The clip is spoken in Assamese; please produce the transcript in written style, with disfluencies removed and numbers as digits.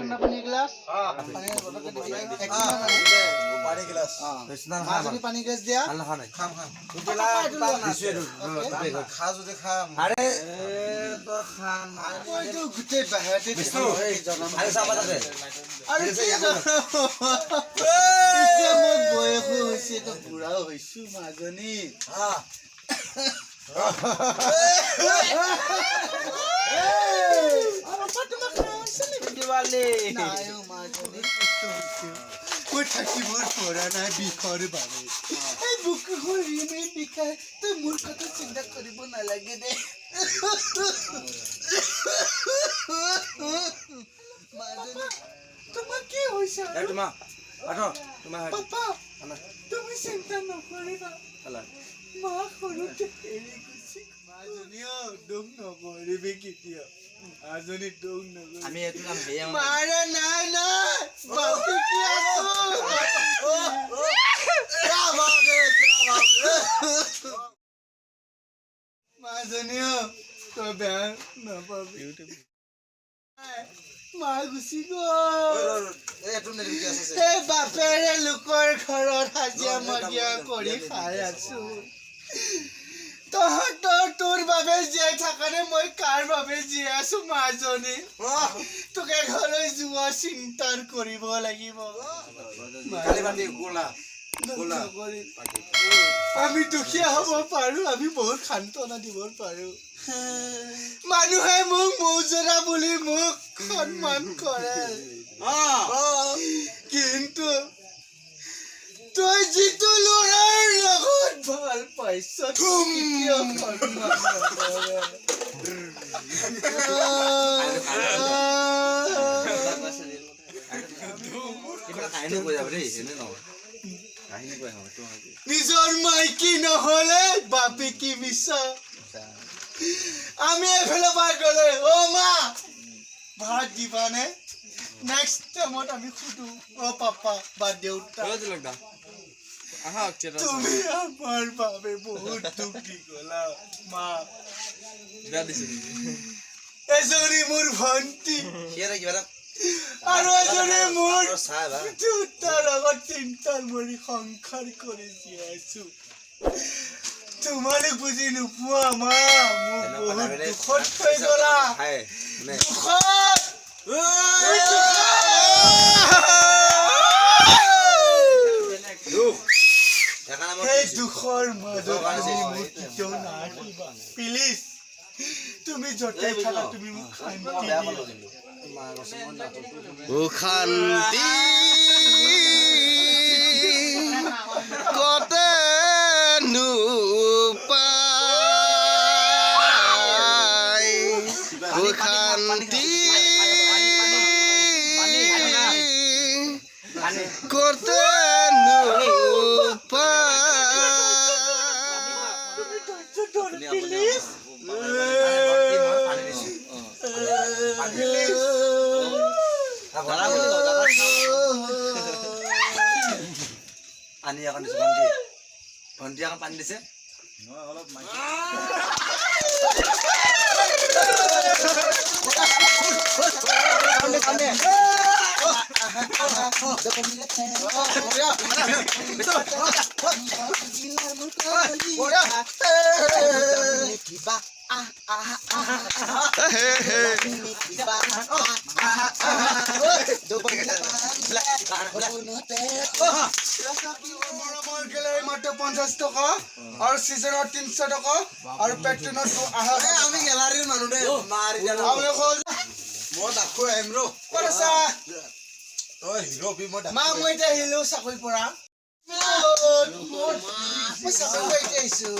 ঠান্ডা পানী গ্লাস পানী গিলাস মাজনী পানী গ্লাস দিয়া খাম খাম খা যদি খাম আরে মইতো গোটেই বাহিৰতে আৰু এতিয়া মই বয়সো হৈছে তো বুঢ়াও হৈছো মাজনী মই থাকিবৰ পৰা নাই বিষৰ বাবে এই বুকুখন ৰিমি বিষাই তই মোৰ কথা চিন্তা কৰিব নালাগে দে মাজনী তোমাৰ কি হৈছে পাপা তুমি চিন্তা নকৰিবা মা সৰুতে এৰি গৈছে মাজনীও দুখ নকৰিবি কেতিয়া মাজনী দুখ নকৰিবি মাৰে নাই বাকী কি আছো মাজনীও তই বেয়া নাপাবি মা গুচি গ'ল এই বাপেৰে লোকৰ ঘৰত হাজিৰা মজিয়া কৰি খাই আছো তহঁতৰ তোৰ বাবে জীয়াই থাকানে মই কাৰ বাবে জীয়াই আছো মাজনী তোকে ঘৰলৈ যোৱা চিন্তা কৰিব লাগিব আমি দুখীয়া হ'ব পাৰো আমি বহুত সান্তনা দিব পাৰো মানুহে মোক মৌজৰা বুলি মোক সন্মান কৰে কিন্তু তই যিটো ল'ৰাৰ লগত ভাল পাইছ কেতিয়াও সন্মান নকৰে নিজৰ মাইকী নহলে বাপে কি মিছা আমি এফালে পাই গলে অ মা ভাত দিবানে নেক্সট টাইমত আমি সুধো অ পাপা বা দেউতা তুমি আমাৰ বাবে বহুত দুখ দি গলা মা এজনী মোৰ ভণ্টি আৰু এজনী মোৰ দুটাৰ লগত তিনিটাৰ মৰি সংসাৰ কৰি জীয়াইছো তোমালোক বুজি নোপোৱা মা মোক বহুত দুখত থৈ গলা সেই দুখৰ মাজত আজি মোক কেতিয়াও নাৰাখিবা প্লিজ তুমি য'তে থাকা তুমি মোক শান্তি শান্তি কতে নুপাই শান্তি কতে পানী এখন দিছো ভণ্টি এখন পানী দিছে অলপ মাত্ৰ 50 টকা আৰু চিজনৰ 300 টকা আৰু পেট্ৰনত আমি গেলাৰীৰ মানুহ দে মই ডাকো আহিম ৰ মা মই এতিয়া আহিলো চাকৰিৰ পৰা মই চাকৰি কৰি আহিছো